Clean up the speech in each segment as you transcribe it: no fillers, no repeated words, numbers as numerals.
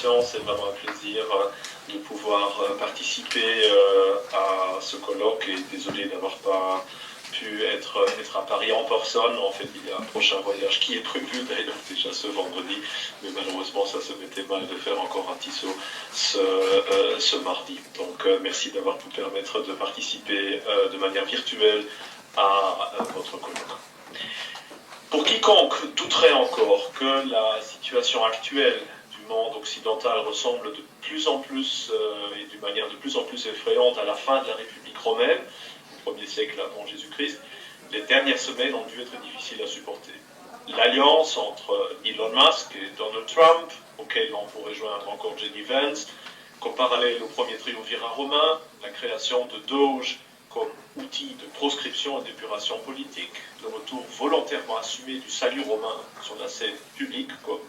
invitation. C'est vraiment un plaisir de pouvoir participer à ce colloque et désolé d'avoir pas pu être à Paris en personne. En fait, il y a un prochain voyage qui est prévu d'ailleurs déjà ce vendredi, mais malheureusement ça se mettait mal de faire encore un petit saut ce mardi. Donc merci d'avoir pu permettre de participer de manière virtuelle à votre colloque. Pour quiconque douterait encore que la situation actuelle du monde occidental ressemble de plus en plus et d'une manière de plus en plus effrayante à la fin de la République romaine, au 1er siècle avant Jésus-Christ, les dernières semaines ont dû être difficiles à supporter. L'alliance entre Elon Musk et Donald Trump, auquel on pourrait joindre encore J.D. Vance, comme parallèle au premier triumvirat romain, la création de Doge comme outil de proscription et d'épuration politique, le retour volontairement assumé du salut romain sur la scène publique comme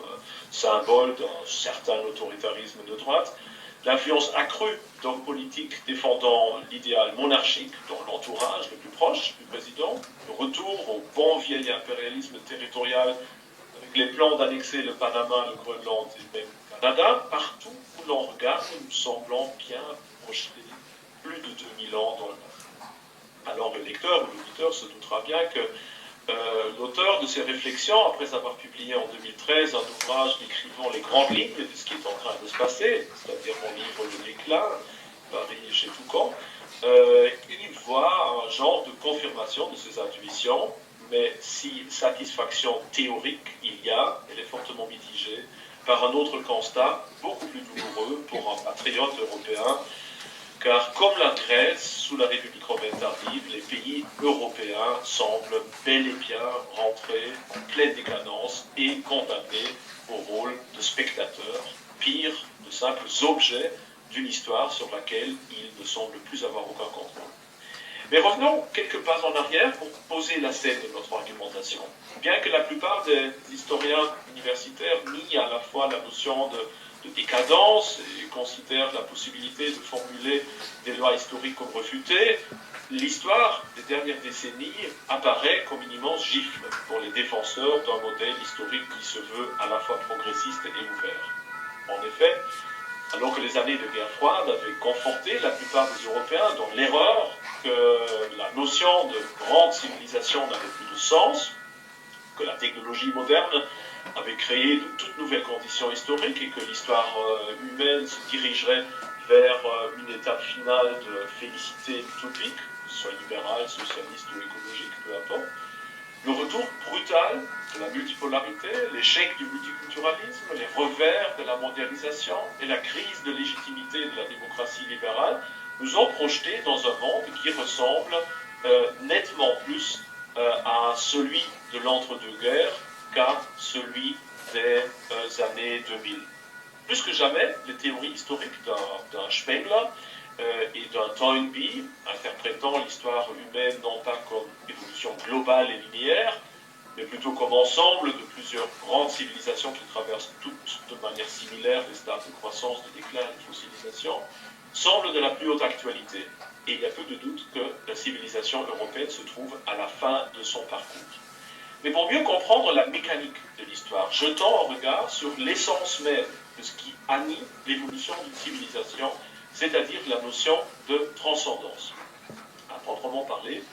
symbole d'un certain autoritarisme de droite, l'influence accrue d'hommes politiques défendant l'idéal monarchique dans l'entourage le plus proche du président, le retour au bon vieil impérialisme territorial avec les plans d'annexer le Panama, le Groenland et même le Canada, partout où l'on regarde, nous semblons bien projeter plus de 2000 ans dans le passé. Alors le lecteur ou l'auditeur se doutera bien que l'auteur de ces réflexions, après avoir publié en 2013 un ouvrage décrivant les grandes lignes de ce qui est en train de se passer, c'est-à-dire mon livre Le déclin, Paris chez Toucan, il voit un genre de confirmation de ses intuitions, mais si satisfaction théorique il y a, elle est fortement mitigée par un autre constat, beaucoup plus douloureux pour un patriote européen, car comme la Grèce, sous la République romaine tardive, les pays européens semblent bel et bien rentrer en pleine décadence et condamnés au rôle de spectateurs, pire, de simples objets d'une histoire sur laquelle ils ne semblent plus avoir aucun contrôle. Mais revenons quelques pas en arrière pour poser la scène de notre argumentation. Bien que la plupart des historiens universitaires nient à la fois la notion de décadence et considèrent la possibilité de formuler des lois historiques comme refutées, l'histoire des dernières décennies apparaît comme une immense gifle pour les défenseurs d'un modèle historique qui se veut à la fois progressiste et ouvert. En effet, alors que les années de guerre froide avaient conforté la plupart des Européens dans l'erreur que la notion de grande civilisation n'avait plus de sens, que la technologie moderne avait créé de toutes nouvelles conditions historiques et que l'histoire humaine se dirigerait vers une étape finale de félicité utopique, que ce soit libérale, socialiste ou écologique, peu importe. Le retour brutal de la multipolarité, l'échec du multiculturalisme, les revers de la mondialisation et la crise de légitimité de la démocratie libérale nous ont projetés dans un monde qui ressemble nettement plus à celui de l'entre-deux-guerres qu'à celui des années 2000. Plus que jamais, les théories historiques d'un Spengler et d'un Toynbee, interprétant l'histoire humaine non pas comme évolution globale et linéaire, mais plutôt comme ensemble de plusieurs grandes civilisations qui traversent toutes de manière similaire les stades de croissance, de déclin et de fossilisation, semblent de la plus haute actualité. Et il y a peu de doute que la civilisation européenne se trouve à la fin de son parcours. Mais pour mieux comprendre la mécanique de l'histoire, jetons un regard sur l'essence même de ce qui anime l'évolution d'une civilisation, c'est-à-dire la notion de transcendance. À proprement parler,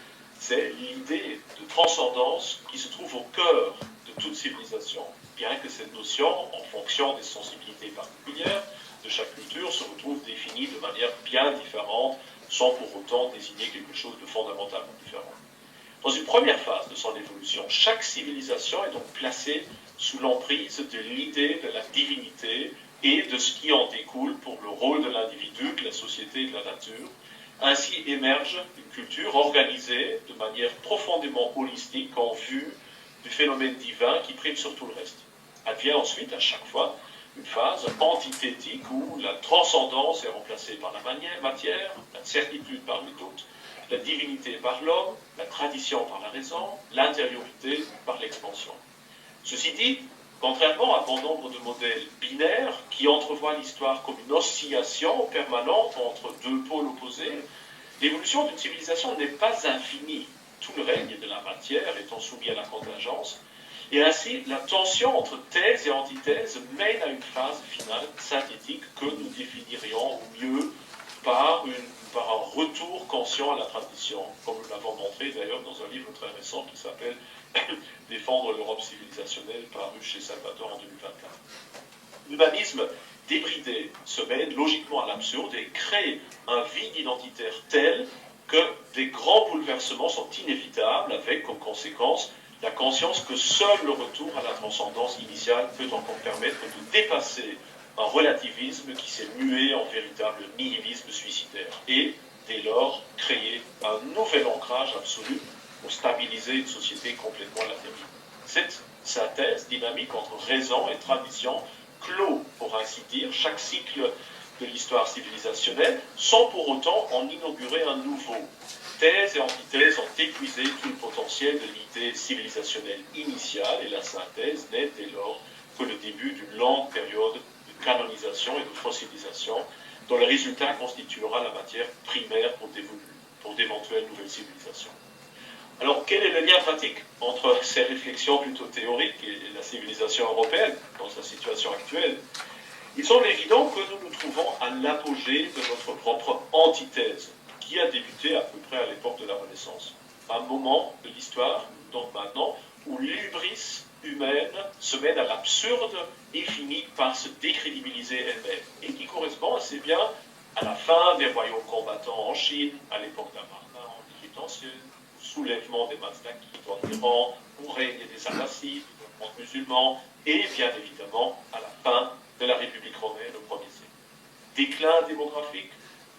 c'est l'idée de transcendance qui se trouve au cœur de toute civilisation, bien que cette notion, en fonction des sensibilités particulières de chaque culture, se retrouve définie de manière bien différente, sans pour autant désigner quelque chose de fondamentalement différent. Dans une première phase de son évolution, chaque civilisation est donc placée sous l'emprise de l'idée de la divinité et de ce qui en découle pour le rôle de l'individu, de la société et de la nature. Ainsi émerge une culture organisée de manière profondément holistique en vue du phénomène divin qui prime sur tout le reste. Advient ensuite, à chaque fois, une phase antithétique où la transcendance est remplacée par la matière, la certitude par le doute, la divinité par l'homme, la tradition par la raison, l'intériorité par l'expansion. Ceci dit, contrairement à bon nombre de modèles binaires qui entrevoient l'histoire comme une oscillation permanente entre deux pôles opposés, l'évolution d'une civilisation n'est pas infinie. Tout le règne de la matière étant soumis à la contingence, Et ainsi, la tension entre thèse et antithèse mène à une phase finale synthétique que nous définirions mieux par un retour conscient à la tradition, comme nous l'avons montré d'ailleurs dans un livre très récent qui s'appelle Défendre l'Europe civilisationnelle, paru chez Salvatore en 2024. L'humanisme débridé se mène logiquement à l'absurde et crée un vide identitaire tel que des grands bouleversements sont inévitables, avec comme conséquence la conscience que seul le retour à la transcendance initiale peut encore permettre de dépasser un relativisme qui s'est mué en véritable nihilisme suicidaire et, dès lors, créer un nouvel ancrage absolu pour stabiliser une société complètement latérale. Cette synthèse dynamique entre raison et tradition clôt, pour ainsi dire, chaque cycle de l'histoire civilisationnelle, sans pour autant en inaugurer un nouveau. Thèse et antithèse ont épuisé tout le potentiel de l'idée civilisationnelle initiale, et la synthèse n'est dès lors que le début d'une longue période de canonisation et de fossilisation, dont le résultat constituera la matière primaire pour d'éventuelles nouvelles civilisations. Alors, quel est le lien pratique entre ces réflexions plutôt théoriques et la civilisation européenne dans sa situation actuelle? Il semble évident que nous nous trouvons à l'apogée de notre propre antithèse, qui a débuté à peu près à l'époque de la Renaissance. Un moment de l'histoire, donc maintenant, où l'hubris humaine se mène à l'absurde et finit par se décrédibiliser elle-même, et qui correspond assez bien à la fin des royaumes combattants en Chine, à l'époque d'Amarna en Égypte ancienne, au soulèvement des Mazdakites en Iran, au règne des Abbassides, du monde musulman, et bien évidemment à la fin de la République romaine au 1er siècle. Déclin démographique,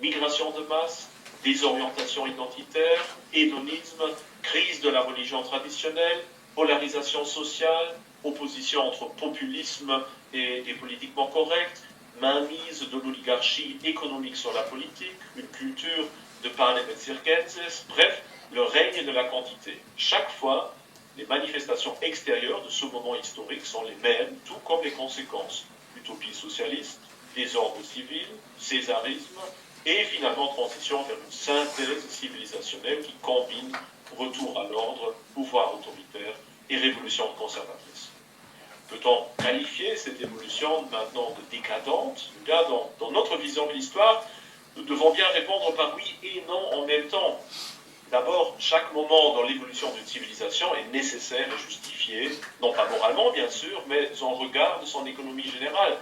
migration de masse, désorientation identitaire, hédonisme, crise de la religion traditionnelle, polarisation sociale, opposition entre populisme et politiquement correct, mainmise de l'oligarchie économique sur la politique, une culture de panem et circenses, bref, le règne de la quantité. Chaque fois, les manifestations extérieures de ce moment historique sont les mêmes, tout comme les conséquences. Utopie socialiste, désordre civil, césarisme, et finalement transition vers une synthèse civilisationnelle qui combine retour à l'ordre, pouvoir autoritaire et révolution conservatrice. Peut-on qualifier cette évolution maintenant de décadente? Là, dans notre vision de l'histoire, nous devons bien répondre par oui et non en même temps. D'abord, chaque moment dans l'évolution d'une civilisation est nécessaire et justifié, non pas moralement bien sûr, mais en regard de son économie générale.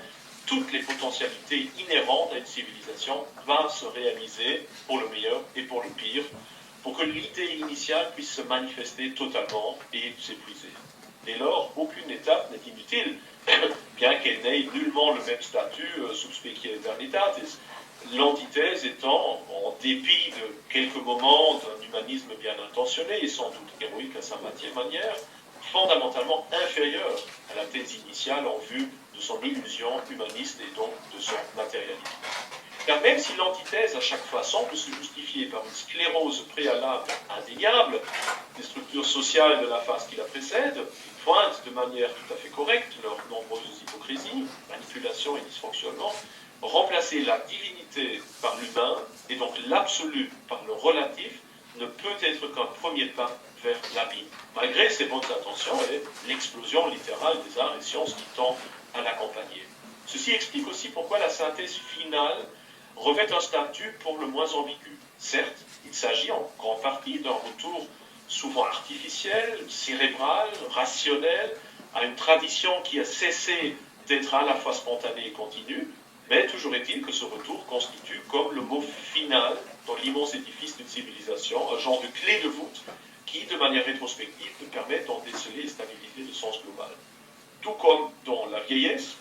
Toutes les potentialités inhérentes à une civilisation vont se réaliser pour le meilleur et pour le pire, pour que l'idée initiale puisse se manifester totalement et s'épuiser. Dès lors, aucune étape n'est inutile, bien qu'elle n'ait nullement le même statut subspecie aeternitatis. L'antithèse étant, en dépit de quelques moments d'un humanisme bien intentionné et sans doute héroïque à sa manière, fondamentalement inférieure à la thèse initiale en vue de son illusion humaniste et donc de son matérialisme. Car même si l'antithèse à chaque fois semble se justifier par une sclérose préalable indéniable des structures sociales de la phase qui la précède, qui pointe de manière tout à fait correcte leurs nombreuses hypocrisies, manipulations et dysfonctionnements, remplacer la divinité par l'humain et donc l'absolu par le relatif ne peut être qu'un premier pas vers l'abîme, malgré ses bonnes intentions et l'explosion littérale des arts et sciences qui tend à l'accompagner. Ceci explique aussi pourquoi la synthèse finale revêt un statut pour le moins ambigu. Certes, il s'agit en grande partie d'un retour souvent artificiel, cérébral, rationnel, à une tradition qui a cessé d'être à la fois spontanée et continue, mais toujours est-il que ce retour constitue comme le mot final dans l'immense édifice d'une civilisation, un genre de clé de voûte qui, de manière rétrospective, nous permet d'en déceler et stabiliser le sens global. Tout comme dans la vieillesse,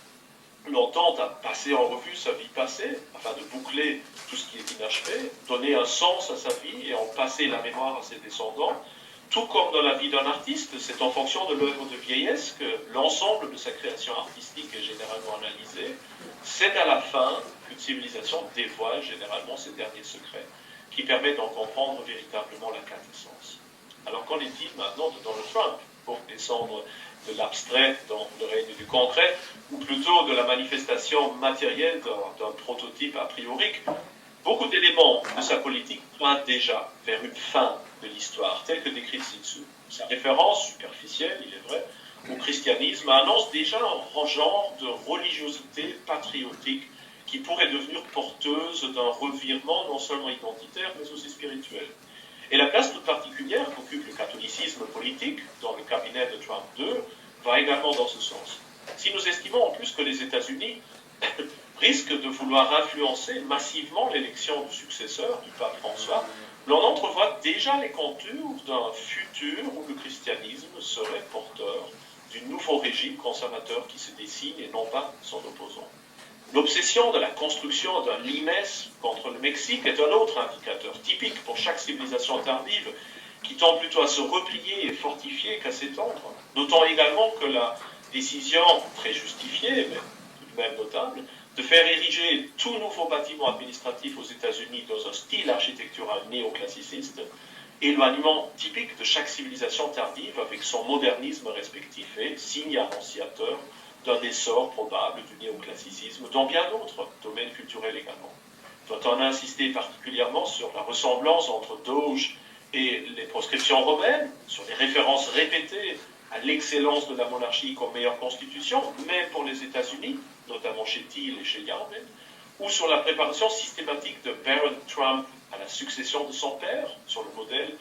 l'on tente à passer en revue sa vie passée, afin de boucler tout ce qui est inachevé, donner un sens à sa vie et en passer la mémoire à ses descendants. Tout comme dans la vie d'un artiste, c'est en fonction de l'œuvre de vieillesse que l'ensemble de sa création artistique est généralement analysé. C'est à la fin qu'une civilisation dévoile généralement ses derniers secrets, qui permettent d'en comprendre véritablement la quintessence. Alors qu'en est-il maintenant de Donald Trump, pour descendre de l'abstrait dans le règne du concret, ou plutôt de la manifestation matérielle d'un prototype a priori? Beaucoup d'éléments de sa politique pointent déjà vers une fin de l'histoire, telle que décrite ci-dessous. Sa référence superficielle, il est vrai, au christianisme annonce déjà un genre de religiosité patriotique qui pourrait devenir porteuse d'un revirement non seulement identitaire mais aussi spirituel. Et la place toute particulière qu'occupe le catholicisme politique dans le cabinet de Trump II va également dans ce sens. Si nous estimons en plus que les États-Unis risquent de vouloir influencer massivement l'élection du successeur du pape François, l'on entrevoit déjà les contours d'un futur où le christianisme serait porteur du nouveau régime conservateur qui se dessine et non pas son opposant. L'obsession de la construction d'un limes contre le Mexique est un autre indicateur typique pour chaque civilisation tardive qui tend plutôt à se replier et fortifier qu'à s'étendre. Notons également que la décision, très justifiée, mais tout de même notable, de faire ériger tout nouveau bâtiment administratif aux États-Unis dans un style architectural néoclassiciste, éloignement typique de chaque civilisation tardive avec son modernisme respectif et signe annonciateur d'un essor probable du néoclassicisme dans bien d'autres domaines culturels également. Doit-on insister particulièrement sur la ressemblance entre Doge et les proscriptions romaines, sur les références répétées à l'excellence de la monarchie comme meilleure constitution, même pour les États-Unis, notamment chez Thiel et chez Yarbin, ou sur la préparation systématique de Baron Trump à la succession de son père, sur le modèle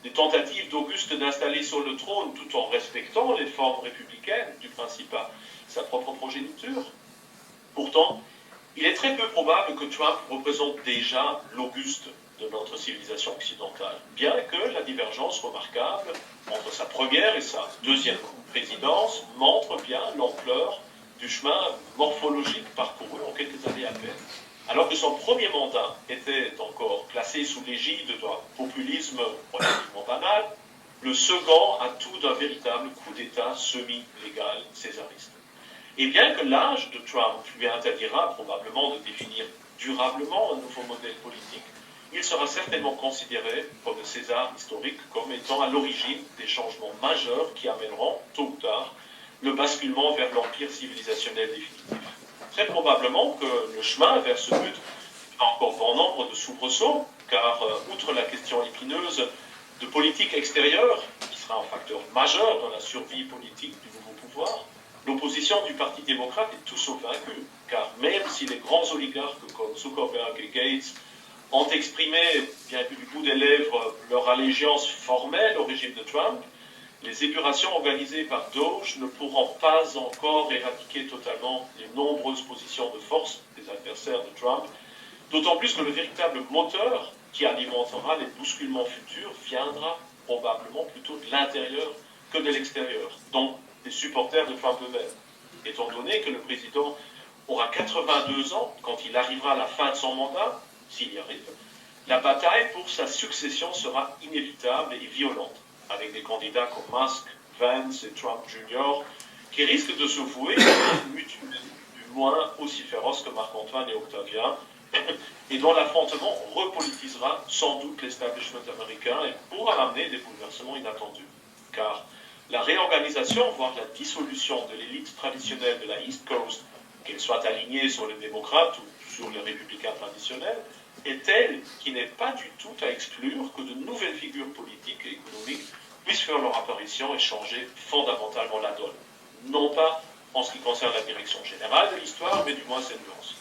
des tentatives d'Auguste d'installer sur le trône tout en respectant les formes républicaines du Principat, sa propre progéniture. Pourtant, il est très peu probable que Trump représente déjà l'Auguste de notre civilisation occidentale, bien que la divergence remarquable entre sa première et sa deuxième présidence montre bien l'ampleur du chemin morphologique parcouru en quelques années à peine. Alors que son premier mandat était encore placé sous l'égide d'un populisme relativement banal, le second a tout d'un véritable coup d'État semi-légal césariste. Et bien que l'âge de Trump lui interdira probablement de définir durablement un nouveau modèle politique, il sera certainement considéré comme le César historique comme étant à l'origine des changements majeurs qui amèneront, tôt ou tard, le basculement vers l'empire civilisationnel définitif. Très probablement que le chemin vers ce but a encore bon nombre de soubresauts, car outre la question épineuse de politique extérieure, qui sera un facteur majeur dans la survie politique du nouveau pouvoir, l'opposition du Parti démocrate est tout sauf vaincue, car même si les grands oligarques comme Zuckerberg et Gates ont exprimé, bien que du bout des lèvres, leur allégeance formelle au régime de Trump, les épurations organisées par Doge ne pourront pas encore éradiquer totalement les nombreuses positions de force des adversaires de Trump, d'autant plus que le véritable moteur qui alimentera les bousculements futurs viendra probablement plutôt de l'intérieur que de l'extérieur, donc des supporters de Trump eux-mêmes. Étant donné que le président aura 82 ans quand il arrivera à la fin de son mandat, s'il y arrive, la bataille pour sa succession sera inévitable et violente, avec des candidats comme Musk, Vance et Trump Jr., qui risquent de se vouer mutuellement du moins aussi féroces que Marc-Antoine et Octavien, et dont l'affrontement repolitisera sans doute l'establishment américain et pourra amener des bouleversements inattendus. Car la réorganisation, voire la dissolution de l'élite traditionnelle de la East Coast, qu'elle soit alignée sur les démocrates ou sur les républicains traditionnels, est telle qu'il n'est pas du tout à exclure que de nouvelles figures politiques et économiques puissent faire leur apparition et changer fondamentalement la donne. Non pas en ce qui concerne la direction générale de l'histoire, mais du moins ses nuances.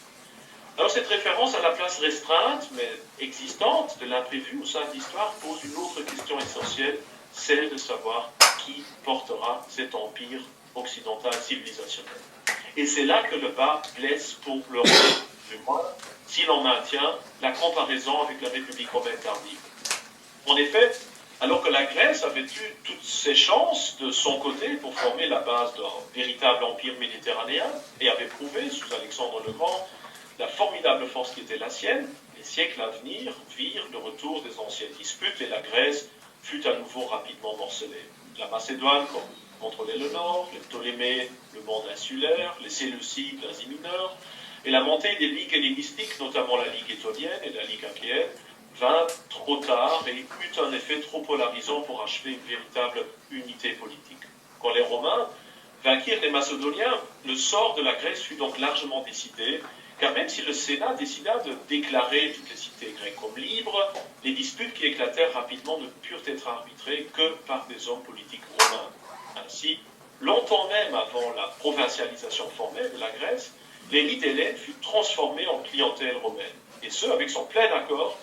Alors cette référence à la place restreinte, mais existante, de l'imprévu au sein de l'histoire pose une autre question essentielle, celle de savoir qui portera cet empire occidental civilisationnel. Et c'est là que le bas blesse pour l'Europe, du moins, si l'on maintient la comparaison avec la République romaine tardive. En effet, alors que la Grèce avait eu toutes ses chances de son côté pour former la base d'un véritable empire méditerranéen et avait prouvé sous Alexandre le Grand la formidable force qui était la sienne, les siècles à venir virent le retour des anciennes disputes et la Grèce fut à nouveau rapidement morcelée. La Macédoine contrôlait le nord, les Ptolémées le monde insulaire, les Séleucides l'Asie mineure, et la montée des ligues hellénistiques, notamment la Ligue étolienne et la Ligue achéenne, vint trop tard et eut un effet trop polarisant pour achever une véritable unité politique. Quand les Romains vainquirent les Macédoniens, le sort de la Grèce fut donc largement décidé, car même si le Sénat décida de déclarer toutes les cités grecques comme libres, les disputes qui éclatèrent rapidement ne purent être arbitrées que par des hommes politiques romains. Ainsi, Longtemps même avant la provincialisation formelle de la Grèce, l'élite hellène fut transformée en clientèle romaine, et ce, avec son plein accord,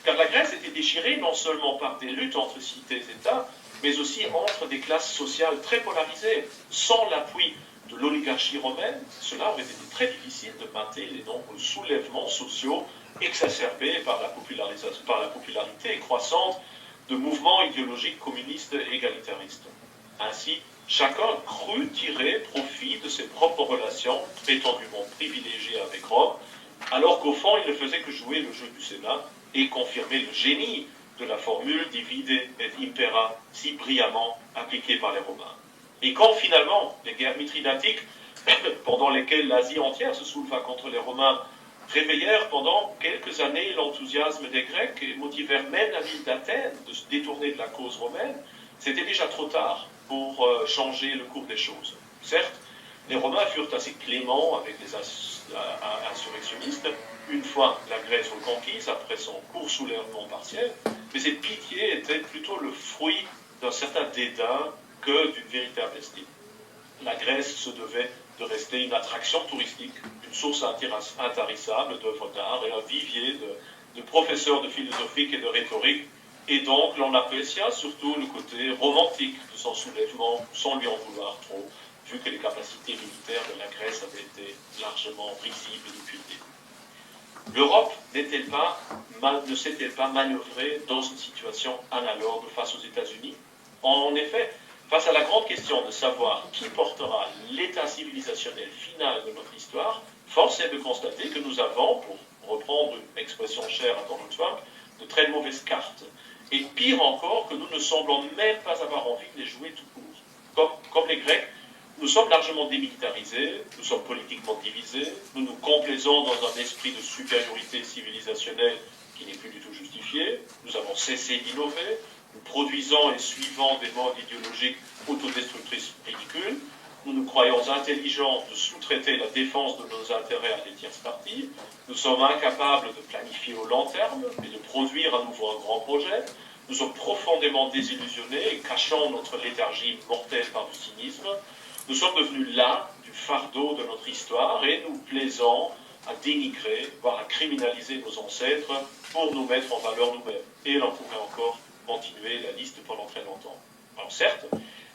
car la Grèce était déchirée non seulement par des luttes entre cités et États, mais aussi entre des classes sociales très polarisées. Sans l'appui de l'oligarchie romaine, cela aurait été très difficile de mater les nombreux soulèvements sociaux exacerbés par la popularité croissante de mouvements idéologiques communistes et égalitaristes. Ainsi, chacun crut tirer profit de ses propres relations prétendument privilégiées avec Rome, alors qu'au fond, il ne faisait que jouer le jeu du Sénat et confirmer le génie de la formule divide et impera si brillamment appliquée par les Romains. Et quand finalement les guerres mithridatiques, pendant lesquelles l'Asie entière se souleva contre les Romains, réveillèrent pendant quelques années l'enthousiasme des Grecs et motivèrent même la ville d'Athènes de se détourner de la cause romaine, c'était déjà trop tard pour changer le cours des choses. Certes, les Romains furent assez cléments avec les insurrectionnistes une fois la Grèce reconquise après son court soulèvement partiel, mais cette pitié était plutôt le fruit d'un certain dédain que d'une véritable estime. La Grèce se devait de rester une attraction touristique, une source intarissable d'œuvres d'art et un vivier de professeurs de philosophie et de rhétorique, et donc l'on apprécia surtout le côté romantique de son soulèvement, sans lui en vouloir trop, vu que les capacités militaires de la Grèce avaient été largement risibles depuis le début. L'Europe ne s'est-elle pas manœuvrée dans une situation analogue face aux États-Unis? En effet, face à la grande question de savoir qui portera l'état civilisationnel final de notre histoire, force est de constater que nous avons, pour reprendre une expression chère à Donald Trump, de très mauvaises cartes. Et pire encore, que nous ne semblons même pas avoir envie de les jouer tout court. Comme les Grecs, nous sommes largement démilitarisés, nous sommes politiquement divisés, nous nous complaisons dans un esprit de supériorité civilisationnelle qui n'est plus du tout justifié, nous avons cessé d'innover, nous produisons et suivons des modes idéologiques autodestructrices ridicules, nous nous croyons intelligents de sous-traiter la défense de nos intérêts à des tierces parties, nous sommes incapables de planifier au long terme et de produire à nouveau un grand projet, nous sommes profondément désillusionnés et cachons notre léthargie mortelle par du cynisme, nous sommes devenus las du fardeau de notre histoire et nous plaisons à dénigrer, voire à criminaliser nos ancêtres pour nous mettre en valeur nous-mêmes. Et l'on pourrait encore continuer la liste pendant très longtemps. Alors certes,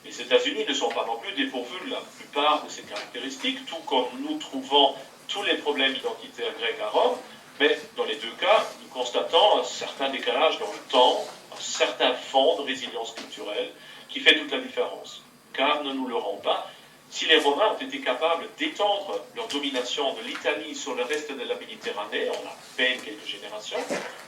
les États-Unis ne sont pas non plus dépourvus de la plupart de ces caractéristiques, tout comme nous trouvons tous les problèmes identitaires grecs à Rome, mais dans les deux cas, nous constatons un certain décalage dans le temps, un certain fond de résilience culturelle qui fait toute la différence. Car ne nous leurrons pas, si les Romains ont été capables d'étendre leur domination de l'Italie sur le reste de la Méditerranée en à peine quelques générations,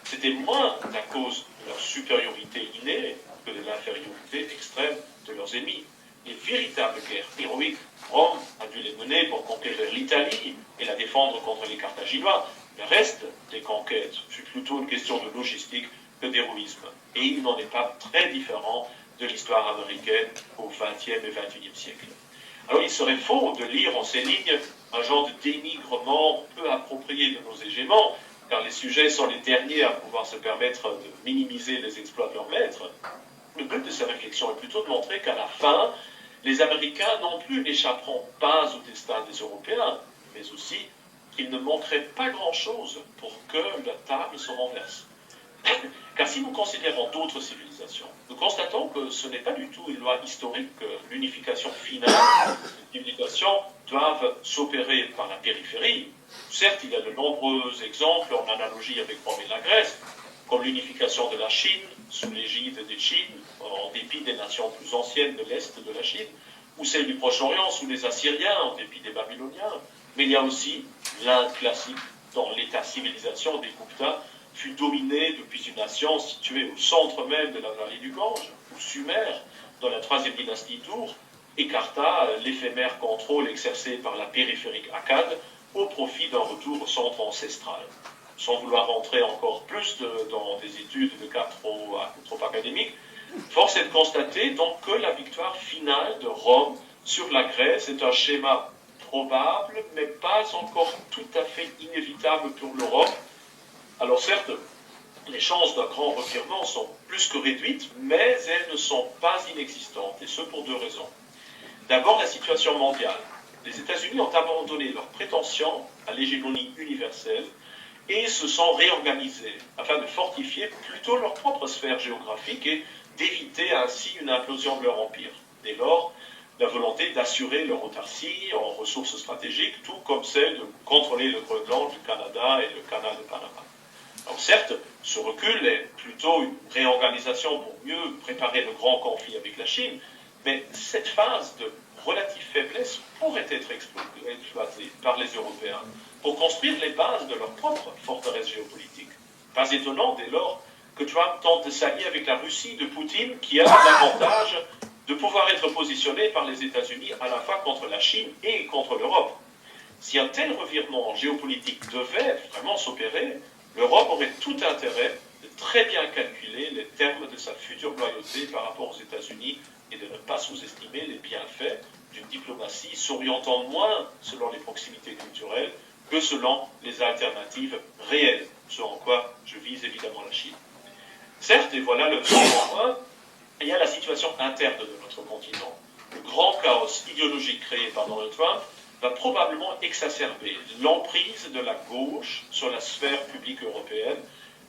c'était moins à cause de leur supériorité innée que de l'infériorité extrême de leurs ennemis. Les véritables guerres héroïques, Rome a dû les mener pour conquérir l'Italie et la défendre contre les Carthaginois. Le reste des conquêtes fut plutôt une question de logistique que d'héroïsme. Et il n'en est pas très différent de l'histoire américaine au XXe et XXIe siècle. Alors il serait faux de lire en ces lignes un genre de dénigrement peu approprié de nos hégémons, car les sujets sont les derniers à pouvoir se permettre de minimiser les exploits de leurs maîtres. Le but de ces réflexions est plutôt de montrer qu'à la fin, les Américains non plus n'échapperont pas au destin des Européens, mais aussi qu'il ne manquerait pas grand-chose pour que la table se renverse. Car si nous considérons d'autres civilisations, nous constatons que ce n'est pas du tout une loi historique que l'unification finale des civilisations doivent s'opérer par la périphérie. Certes, il y a de nombreux exemples en analogie avec Rome et la Grèce, comme l'unification de la Chine sous l'égide des Chines, en dépit des nations plus anciennes de l'Est de la Chine, ou celle du Proche-Orient sous les Assyriens, en dépit des Babyloniens. Mais il y a aussi l'Inde classique, dont l'état-civilisation des Guptas fut dominé depuis une nation située au centre même de la vallée du Gange, ou Sumer, dans la troisième dynastie d'Ur, écarta l'éphémère contrôle exercé par la périphérique Akkad au profit d'un retour au centre ancestral. Sans vouloir rentrer encore plus dans des études de cas trop académiques, force est de constater donc que la victoire finale de Rome sur la Grèce est un schéma probable, mais pas encore tout à fait inévitable pour l'Europe. Alors certes, les chances d'un grand revirement sont plus que réduites, mais elles ne sont pas inexistantes, et ce pour deux raisons. D'abord, la situation mondiale. Les États-Unis ont abandonné leurs prétentions à l'hégémonie universelle et se sont réorganisés afin de fortifier plutôt leur propre sphère géographique et d'éviter ainsi une implosion de leur empire. Dès lors, la volonté d'assurer leur autarcie en ressources stratégiques, tout comme celle de contrôler le Groenland, le Canada et le canal de Panama. Alors certes, ce recul est plutôt une réorganisation pour mieux préparer le grand conflit avec la Chine, mais cette phase de relative faiblesse pourrait être exploitée par les Européens pour construire les bases de leur propre forteresse géopolitique. Pas étonnant dès lors que Trump tente de s'allier avec la Russie de Poutine, qui a l'avantage de pouvoir être positionné par les États-Unis à la fois contre la Chine et contre l'Europe. Si un tel revirement géopolitique devait vraiment s'opérer, l'Europe aurait tout intérêt de très bien calculer les termes de sa future loyauté par rapport aux États-Unis et de ne pas sous-estimer les bienfaits d'une diplomatie s'orientant moins selon les proximités culturelles que selon les alternatives réelles, ce en quoi je vise évidemment la Chine. Certes, et voilà le second point, il y a la situation interne de notre continent. Le grand chaos idéologique créé par Donald Trump va probablement exacerber l'emprise de la gauche sur la sphère publique européenne,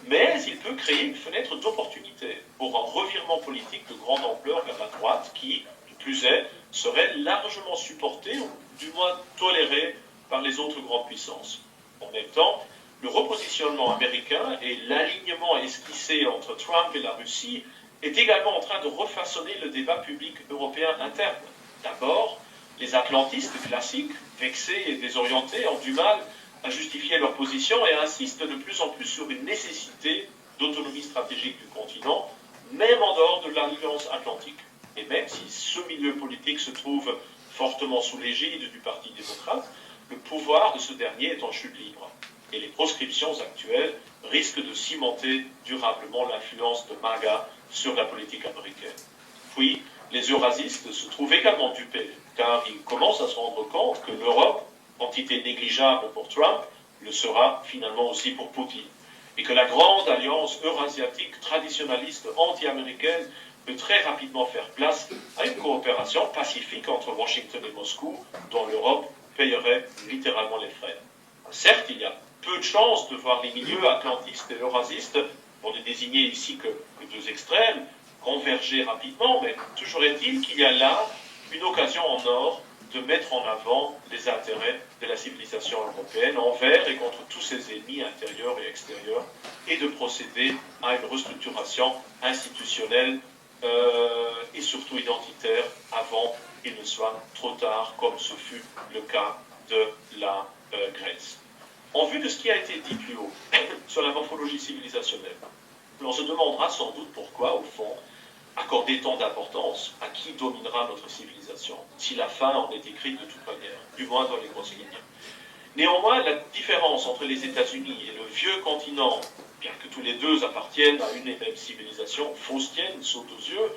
mais il peut créer une fenêtre d'opportunité pour un revirement politique de grande ampleur vers la droite qui, de plus est, serait largement supporté ou du moins toléré par les autres grandes puissances. En même temps, le repositionnement américain et l'alignement esquissé entre Trump et la Russie est également en train de refaçonner le débat public européen interne. D'abord, les atlantistes classiques, vexés et désorientés, ont du mal à justifier leur position et insistent de plus en plus sur une nécessité d'autonomie stratégique du continent, même en dehors de l'Alliance atlantique. Et même si ce milieu politique se trouve fortement sous l'égide du Parti démocrate, le pouvoir de ce dernier est en chute libre. Et les proscriptions actuelles risquent de cimenter durablement l'influence de MAGA sur la politique américaine. Puis, les eurasistes se trouvent également dupés, car ils commencent à se rendre compte que l'Europe, entité négligeable pour Trump, le sera finalement aussi pour Poutine, et que la grande alliance eurasiatique traditionnaliste anti-américaine peut très rapidement faire place à une coopération pacifique entre Washington et Moscou, dont l'Europe payerait littéralement les frais. Certes, il y a peu de chances de voir les milieux atlantistes et eurasistes, pour ne désigner ici que deux extrêmes, converger rapidement, mais toujours est-il qu'il y a là une occasion en or de mettre en avant les intérêts de la civilisation européenne envers et contre tous ses ennemis intérieurs et extérieurs, et de procéder à une restructuration institutionnelle et surtout identitaire avant qu'il ne soit trop tard, comme ce fut le cas de la Grèce. En vue de ce qui a été dit plus haut sur la morphologie civilisationnelle, on se demandera sans doute pourquoi, au fond, accorder tant d'importance à qui dominera notre civilisation, si la fin en est écrite de toute manière, du moins dans les grosses lignes. Néanmoins, la différence entre les États-Unis et le vieux continent, bien que tous les deux appartiennent à une et même civilisation, faustienne, saute aux yeux,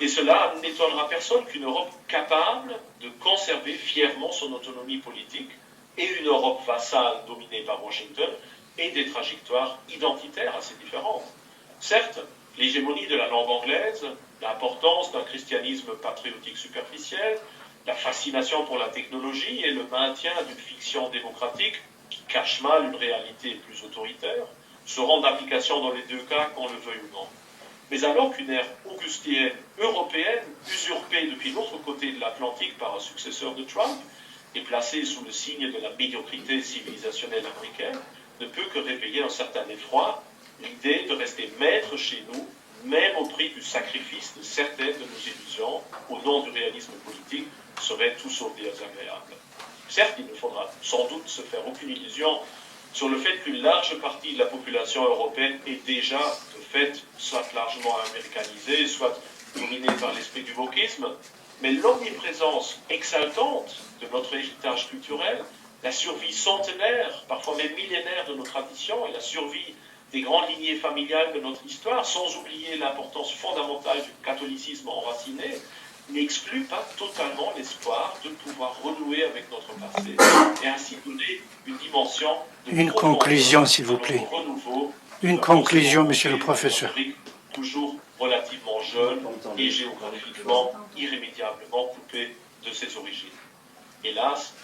et cela n'étonnera personne qu'une Europe capable de conserver fièrement son autonomie politique et une Europe vassale dominée par Washington ait des trajectoires identitaires assez différentes. Certes, l'hégémonie de la langue anglaise, l'importance d'un christianisme patriotique superficiel, la fascination pour la technologie et le maintien d'une fiction démocratique qui cache mal une réalité plus autoritaire seront d'application dans les deux cas, qu'on le veuille ou non. Mais alors qu'une ère augustienne européenne, usurpée depuis l'autre côté de l'Atlantique par un successeur de Trump, et placée sous le signe de la médiocrité civilisationnelle américaine, ne peut que réveiller un certain effroi, l'idée de rester maître chez nous, même au prix du sacrifice de certaines de nos illusions, au nom du réalisme politique, serait tout sauf désagréable. Certes, il ne faudra sans doute se faire aucune illusion sur le fait qu'une large partie de la population européenne est déjà, de fait, soit largement américanisée, soit dominée par l'esprit du wokisme, mais l'omniprésence exaltante de notre héritage culturel, la survie centenaire, parfois même millénaire de nos traditions et la survie des grandes lignées familiales de notre histoire, sans oublier l'importance fondamentale du catholicisme enraciné, n'exclut pas totalement l'espoir de pouvoir renouer avec notre passé et ainsi donner une dimension de une conclusion, s'il vous plaît. Renouveau, une conclusion, monsieur le professeur. Toujours relativement jeune et géographiquement irrémédiablement coupé de ses origines. Hélas,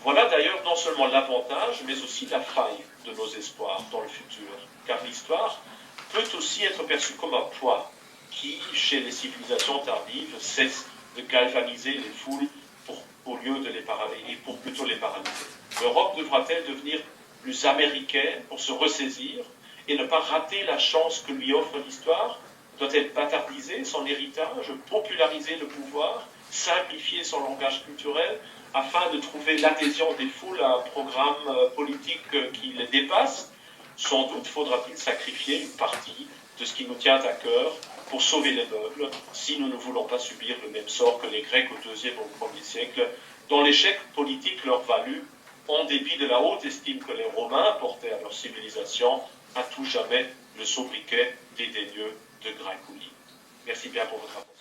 voilà d'ailleurs non seulement l'avantage, mais aussi la faille de nos espoirs dans le futur, car l'histoire peut aussi être perçue comme un poids qui, chez les civilisations tardives, cesse de galvaniser les foules au lieu de les paralyser, pour plutôt les paralyser. L'Europe devra-t-elle devenir plus américaine pour se ressaisir et ne pas rater la chance que lui offre l'histoire? Doit-elle bâtardiser son héritage, populariser le pouvoir, simplifier son langage culturel afin de trouver l'adhésion des foules à un programme politique qui les dépasse? Sans doute faudra-t-il sacrifier une partie de ce qui nous tient à cœur pour sauver les meubles, si nous ne voulons pas subir le même sort que les Grecs au IIe ou au Ier siècle, dont l'échec politique leur valut, en dépit de la haute estime que les Romains portaient à leur civilisation, à tout jamais le sobriquet dédaigneux de Gracchuli. Merci bien pour votre attention.